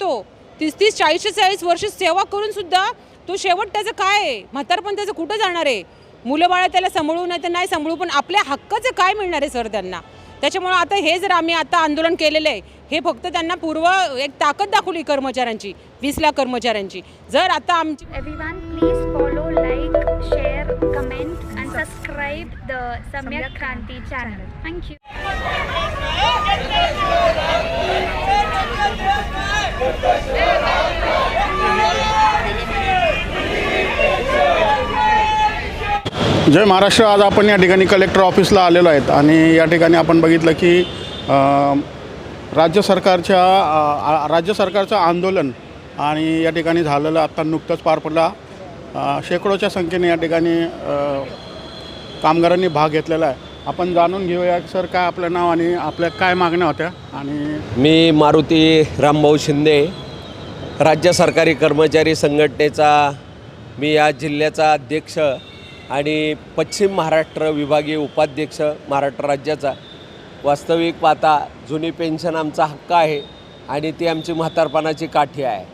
तो 30-30, 40-40 वर्ष सेवा करून सुद्धा तो शेवट त्याचं काय आहे, म्हातारपण त्याचं कुठं जाणार आहे? मुलं बाळं त्याला सांभाळू नाही तर नाही सांभाळू, पण आपल्या हक्काचं काय मिळणार आहे सर त्यांना? त्याच्यामुळे आता हे जर आम्ही आता आंदोलन केलेलं आहे, हे फक्त त्यांना पूर्व एक ताकद दाखवली कर्मचाऱ्यांची, 20 लाख कर्मचाऱ्यांची. जर आता आमची Everyone, please follow, like, share, comment, and subscribe the Samyak Kranti channel. Thank you. जय महाराष्ट्र. आज आपण या ठिकाणी कलेक्टर ऑफिसला आलेलो आहेत आणि या ठिकाणी आपण बघितलं की राज्य सरकारचं आंदोलन आणि या ठिकाणी झालेलं आत्ता नुकतंच पार पडला. शेकडोच्या संख्येने या ठिकाणी कामगारांनी भाग घेतलेला आहे. आपण जाणून घेऊया सर, काय आपलं नाव आणि आपल्या काय मागण्या होत्या? आणि मी मारुती रामभाऊ शिंदे, राज्य सरकारी कर्मचारी संघटनेचा मी या जिल्ह्याचा अध्यक्ष आणि पश्चिम महाराष्ट्र विभागीय उपाध्यक्ष महाराष्ट्र राज्याचा. वास्तविक पाहता जुनी पेन्शन आमचा हक्क आहे आणि ती आमची म्हातारपणाची काठी आहे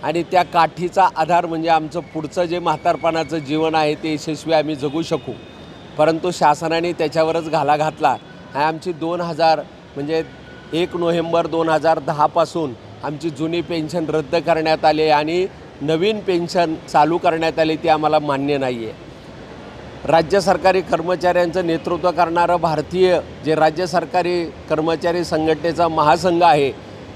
आणि त्या काठीचा आधार म्हणजे आमचं पुढचं जे म्हातारपणाचं जीवन आहे ते यशस्वी आम्ही जगू शकू. परंतु शासनाने त्याच्यावरच घाला घातला. आमची 2000 म्हणजे 1 नोव्हेंबर 2010पासून आमची जुनी पेन्शन रद्द करण्यात आली आणि नवीन पेन्शन चालू करण्यात आली, ती आम्हाला मान्य नाही आहे. राज्य सरकारी कर्मचाऱ्यांचं नेतृत्व करणारं भारतीय जे राज्य सरकारी कर्मचारी संघटनेचा महासंघ आहे,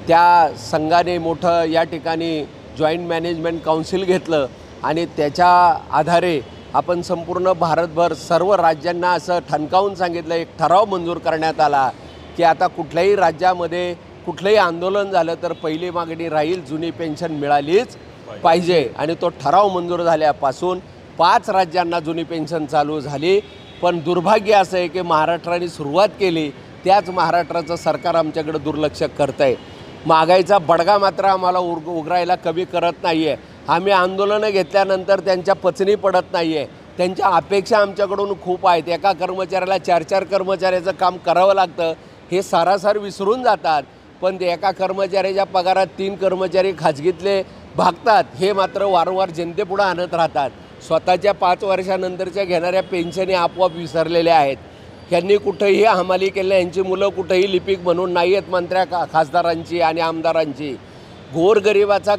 त्या संघाने मोठं या ठिकाणी जॉईंट मॅनेजमेंट काउन्सिल घेतलं आणि त्याच्या आधारे आपण संपूर्ण भारतभर सर्व राज्यांना असं ठणकावून सांगितलं, एक ठराव मंजूर करण्यात आला की आता कुठल्याही राज्यामध्ये कुठलंही आंदोलन झालं तर पहिली मागणी राहील, जुनी पेन्शन मिळालीच पाहिजे. आणि तो ठराव मंजूर झाल्यापासून 5 राज्यांना जुनी पेन्शन चालू झाली. पण दुर्भाग्य असं आहे की महाराष्ट्राने सुरुवात केली, त्याच महाराष्ट्राचं सरकार आमच्याकडे दुर्लक्ष करतं आहे. महागाईचा बडगा मात्र आम्हाला उघरायला कमी करत नाही आहे. आम्ही आंदोलनं घेतल्यानंतर त्यांच्या पचनी पडत नाही आहे. त्यांच्या अपेक्षा आमच्याकडून खूप आहेत. एका कर्मचाऱ्याला 4-4 कर्मचाऱ्याचं काम करावं लागतं, हे सारासार विसरून जातात. पण ते एका कर्मचाऱ्याच्या पगारात 3 कर्मचारी खाजगीतले भागतात, हे मात्र वारंवार जनतेपुढं आणत राहतात. स्वतःच्या 5 वर्षानंतरच्या घेणाऱ्या पेन्शनी आपोआप विसरलेल्या आहेत. यांनी कुठंही हमाली केल्या, यांची मुलं कुठंही लिपिक म्हणून नाही आहेत मंत्र्या खासदारांची आणि आमदारांची. गोरगरिबाचा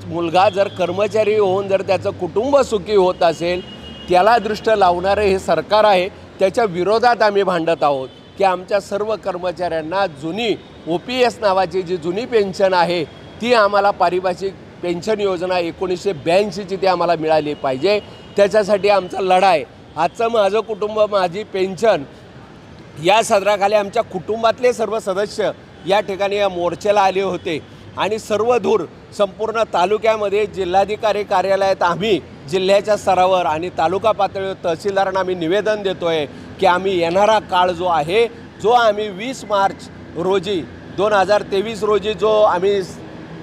मुलगा जर कर्मचारी होऊन जर त्याचं कुटुंब सुखी होत असेल, त्याला दृष्ट लावणारे हे सरकार आहे. त्याच्या विरोधात आम्ही भांडत आहोत की आमच्या सर्व कर्मचाऱ्यांना जुनी OPS नावाची जी जुनी पेन्शन आहे ती आम्हाला पारिभाषिक पेन्शन योजना 1982ची ती आम्हाला मिळाली पाहिजे. त्याच्यासाठी आमचा लढा आहे. आजचं माझं कुटुंब माझी पेन्शन या सदराखाली आमच्या कुटुंबातले सर्व सदस्य या ठिकाणी या मोर्चाला आले होते आणि सर्वदूर संपूर्ण तालुक्यामध्ये जिल्हाधिकारी कार्यालयात आम्ही जिल्ह्याच्या स्तरावर आणि तालुका पातळीवर तहसीलदारांना आम्ही निवेदन देतो आहे की आम्ही येणारा काळ जो आहे, जो आम्ही 20 मार्च रोजी 2023 रोजी जो आम्ही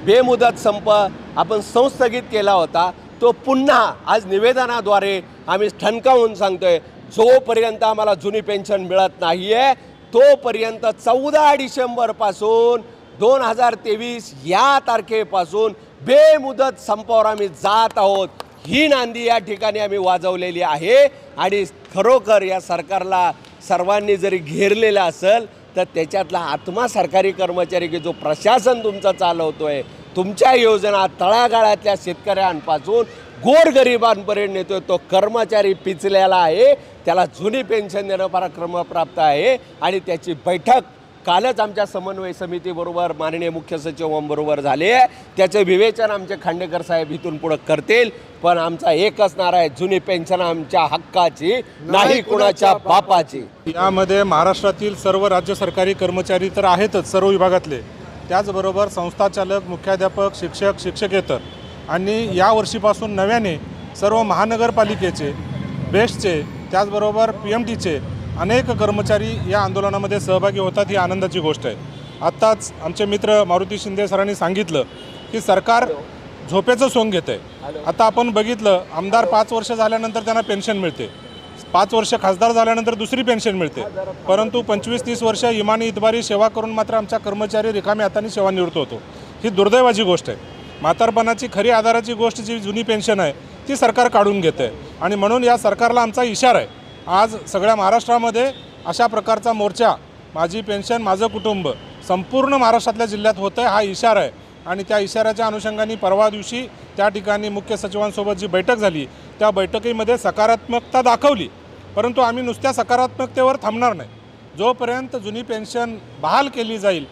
बेमुदत संप आपण संस्थगित केला होता, तो पुन्हा आज निवेदनाद्वारे आम्ही ठणकावून सांगतोय, जोपर्यंत आम्हाला जुनी पेन्शन मिळत नाही आहे तोपर्यंत 14 डिसेंबरपासून 2023 या तारखेपासून बेमुदत संपावर आम्ही जात आहोत. ही नांदी या ठिकाणी आम्ही वाजवलेली आहे आणि खरोखर या सरकारला सर्वांनी जरी घेरलेलं असेल तर त्याच्यातला आत्मा सरकारी कर्मचारी की जो प्रशासन तुमचा चालवतोय, तुमच्या योजना तळागाळातल्या शेतकऱ्यांपासून गोरगरिबांपर्यंत नेतोय, तो कर्मचारी पिचलेला आहे. त्याला जुनी पेन्शन देणं फार क्रमप्राप्त आहे आणि त्याची बैठक कालच आमच्या समन्वय समितीबरोबर माननीय मुख्य सचिवांबरोबर झाले आहे. त्याचे विवेचन आमचे खांडेकर साहेब इथून पुढे करतील. पण आमचा एकच नारा आहे, जुनी पेन्शन आमच्या हक्काची नाही कुणाच्या बापाची. यामध्ये महाराष्ट्रातील सर्व राज्य सरकारी कर्मचारी तर आहेतच सर्व विभागातले, त्याचबरोबर संस्थाचालक, मुख्याध्यापक, शिक्षक, शिक्षकेतर आणि या वर्षीपासून नव्याने सर्व महानगरपालिकेचे, बेस्टचे, त्याचबरोबर PMTचे अनेक कर्मचारी या आंदोलनामध्ये सहभागी होतात. ही आनंदाची गोष्ट आहे. आत्ताच आमचे मित्र मारुती शिंदे सरांनी सांगितलं की सरकार झोपेचं सोंग घेतं आहे. आता आपण बघितलं, आमदार 5 वर्ष झाल्यानंतर त्यांना पेन्शन मिळते, 5 वर्ष खासदार झाल्यानंतर दुसरी पेन्शन मिळते. परंतु 25-30 वर्ष इमानी इतबारी सेवा करून मात्र आमचा कर्मचारी रिकाम्या हाताने सेवानिवृत्त होतो. ही दुर्दैवाची गोष्ट आहे. म्हातारपणाची खरी आधाराची गोष्ट जी जुनी पेन्शन आहे ती सरकार काढून घेते आणि म्हणून या सरकारला आमचा इशारा आहे. आज सगळ्या महाराष्ट्रामध्ये अशा प्रकारचा मोर्चा माझी पेन्शन माझं कुटुंब संपूर्ण महाराष्ट्रातल्या जिल्ह्यात होतं आहे, हा इशारा आहे. आणि त्या इशाऱ्याच्या अनुषंगाने परवा दिवशी त्या ठिकाणी मुख्य सचिवांसोबत जी बैठक झाली त्या बैठकीमध्ये सकारात्मकता दाखवली. परंतु आम्ही नुसत्या सकारात्मकतेवर थांबणार नाही. जोपर्यंत जुनी पेन्शन बहाल केली जाईल,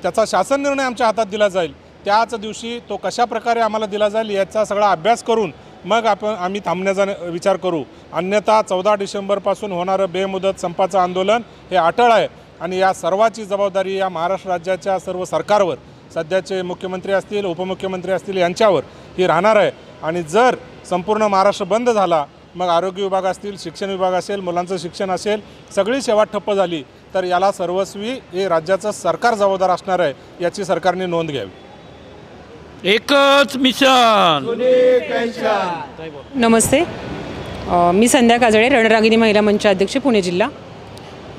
त्याचा शासन निर्णय आमच्या हातात दिला जाईल, त्याच दिवशी तो कशा प्रकारे आम्हाला दिला जाईल याचा सगळा अभ्यास करून मग आम्ही थांबण्याचा विचार करू. अन्यथा 14 डिसेंबरपासून होणारं बेमुदत संपाचं आंदोलन हे अटळ आहे आणि या सर्वाची जबाबदारी या महाराष्ट्र राज्याच्या सर्व सरकारवर, सध्याचे मुख्यमंत्री असतील, उपमुख्यमंत्री असतील यांच्यावर ही राहणार आहे. आणि जर संपूर्ण महाराष्ट्र बंद झाला, मग आरोग्य विभाग असतील, शिक्षण विभाग असेल, मुलांचं शिक्षण असेल, सगळी सेवा ठप्प झाली तर याला सर्वस्वी हे राज्याचं सरकार जबाबदार असणार आहे, याची सरकारने नोंद घ्यावी. एकच मिशन. नमस्ते. मी संध्या काजळे, रणरागिनी महिला मंच अध्यक्ष, पुणे जिल्हा.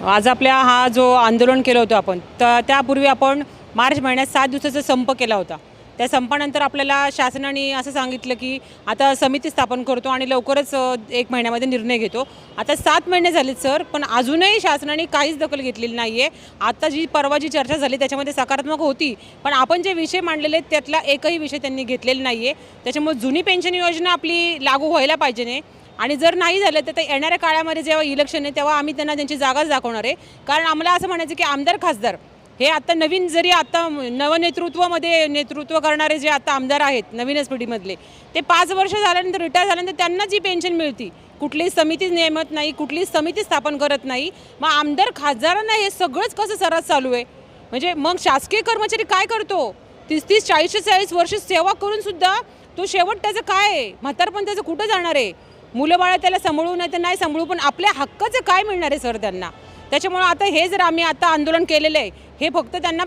आज आपल्या हा जो आंदोलन केलं होतं आपण, तर त्यापूर्वी आपण मार्च महिन्यात 7 दिवसाचा संप केला होता. त्या संपानंतर आपल्याला शासनाने असं सांगितलं की आता समिती स्थापन करतो आणि लवकरच 1 महिन्यामध्ये निर्णय घेतो. आता 7 महिने झालेत सर, पण अजूनही शासनाने काहीच दखल घेतलेली नाही आहे. आता परवा जी चर्चा झाली त्याच्यामध्ये सकारात्मक होती, पण आपण जे विषय मांडलेले आहेत त्यातला एकही विषय त्यांनी घेतलेला नाही आहे. त्याच्यामुळे जुनी पेन्शन योजना आपली लागू व्हायला पाहिजे नाही. आणि जर नाही झालं तर येणाऱ्या काळामध्ये जेव्हा इलेक्शन आहे तेव्हा आम्ही त्यांना त्यांची जागाच दाखवणार आहे. कारण आम्हाला असं म्हणायचं की आमदार खासदार हे आता नवीन, जरी आता नवनेतृत्वामध्ये नेतृत्व करणारे जे आता आमदार आहेत नवीनच पिढीमधले, ते 5 वर्ष झाल्यानंतर रिटायर झाल्यानंतर त्यांना जी पेन्शन मिळती, कुठलीही समिती नेमत नाही, कुठलीही समिती स्थापन करत नाही. मग आमदार खासदारांना हे सगळंच कसं सर्रास चालू आहे? म्हणजे मग शासकीय कर्मचारी काय करतो? 30-30, 40-40 वर्ष सेवा करून सुद्धा तो शेवट त्याचं काय आहे? म्हातारपण त्याचं कुठं जाणार आहे? मुलं बाळं त्याला सांभाळू नाही तर नाही सांभाळू, पण आपल्या हक्काचं काय मिळणार आहे सर त्यांना? त्याच्यामुळं आता हे जर आम्ही आता आंदोलन केलेलं आहे, हे फक्त त्यांना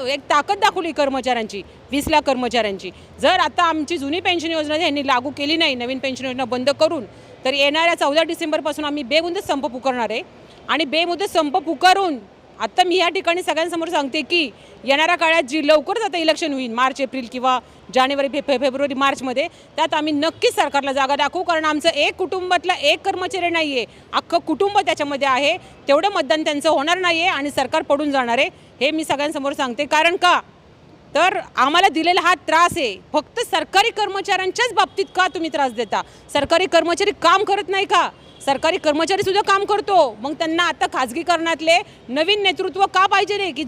एक ताकद दाखवली कर्मचाऱ्यांची, 20 लाख कर्मचाऱ्यांची. जर आता आमची जुनी पेन्शन योजना यांनी लागू केली नाही, नवीन पेन्शन योजना बंद करून, तर येणाऱ्या 14 डिसेंबरपासून आम्ही बेमुदत संप पुकारणार आहे. आणि बेमुदत संप पुकारून आता मी या ठिकाणी सगळ्यांसमोर सांगते की येणाऱ्या काळात जी लवकरच आता इलेक्शन होईल, मार्च एप्रिल किंवा जानेवारी फेब्रुवारी मार्चमध्ये, त्यात आम्ही नक्कीच सरकारला जागा दाखवू. कारण आमचं एक कुटुंबातला एक कर्मचारी नाही आहे, अख्खं कुटुंब त्याच्यामध्ये आहे. तेवढं मतदान त्यांचं होणार नाही आहे आणि सरकार पडून जाणार आहे, हे मी सगळ्यांसमोर सांगते. कारण का तर आम्हाला दिलेला हा त्रास आहे फक्त सरकारी कर्मचाऱ्यांच्याच बाबतीत. का तुम्ही त्रास देता? सरकारी कर्मचारी काम करत नाही का? सरकारी कर्मचारी सुद्धा काम करतो. मग त्यांना आता खाजगीकरणातले नवीन नेतृत्व का पाहिजे रे? की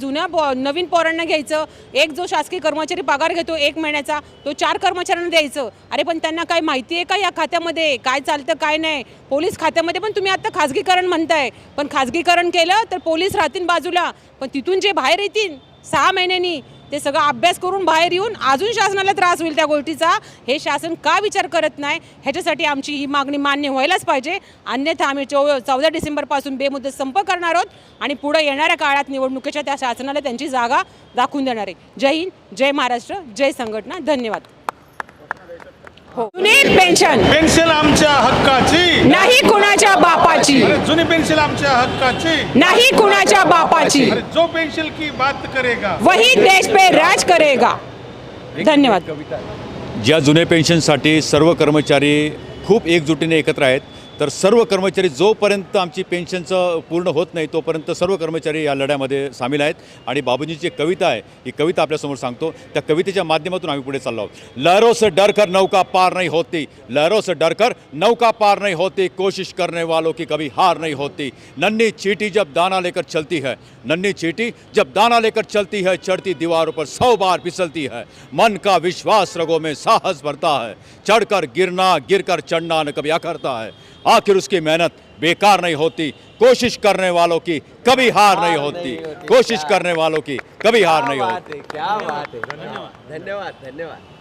नवीन पोरांना घ्यायचं, एक जो शासकीय कर्मचारी पगार घेतो 1 महिन्याचा तो 4 कर्मचाऱ्यांना द्यायचं. अरे पण त्यांना काय माहिती आहे का या खात्यामध्ये काय चालतं काय नाही? पोलीस खात्यामध्ये पण तुम्ही आता खाजगीकरण म्हणताय, पण खाजगीकरण केलं तर पोलीस राहतील बाजूला, पण तिथून जे बाहेर येतील 6 महिन्यांनी ते सगळं अभ्यास करून बाहेर येऊन अजून शासनाला त्रास होईल त्या गोष्टीचा. हे शासन का विचार करत नाही? ह्याच्यासाठी आमची ही मागणी मान्य व्हायलाच पाहिजे. अन्यथा आम्ही 14 डिसेंबरपासून बेमुदत संप करणार आहोत आणि पुढे येणाऱ्या काळात निवडणुकीच्या त्या शासनाला त्यांची जागा दाखवून देणार आहे. जय हिंद, जय महाराष्ट्र, जय संघटना. धन्यवाद. जुनी पेन्शन आमच्या हक्काची नाही कुणाच्या बापाची, जुनी पेन्शन आमच्या हक्काची नाही कुणाच्या बापाची. जो पेन्शन की बात करेगा वही देश पे राज करेगा. धन्यवाद. ज्या जुन्या पेन्शनसाठी सर्व कर्मचारी खूप एकजुटीने एकत्र आहेत, तर सर्व कर्मचारी जोपर्यंत आमची पेन्शनचं पूर्ण होत नाही तोपर्यंत सर्व कर्मचारी या लढ्यामध्ये सामील आहेत. आणि बाबूजींची कविता आहे, ही कविता आपल्यासमोर सांगतो. त्या कवितेच्या माध्यमातून आम्ही पुढे चाललो आहोत. लहरों से डरकर नौका पार नहीं होती, लहरों से डरकर नौका पार नहीं होती, कोशिश करने वालों की कभी हार नहीं होती. नन्ही चींटी जब दाना लेकर चलती है, नन्ही चींटी जब दाना लेकर चलती है, चढ़ती दीवारों पर 100 बार फिसलती है. मन का विश्वास रगों में साहस भरता है, चढ़कर गिरना गिरकर चढ़ना न कभी अखरता है. आखिर उसकी मेहनत बेकार नहीं होती, कोशिश करने वालों की कभी हार नहीं होती, कोशिश करने वालों की कभी हार नहीं होती. क्या बात है. धन्यवाद.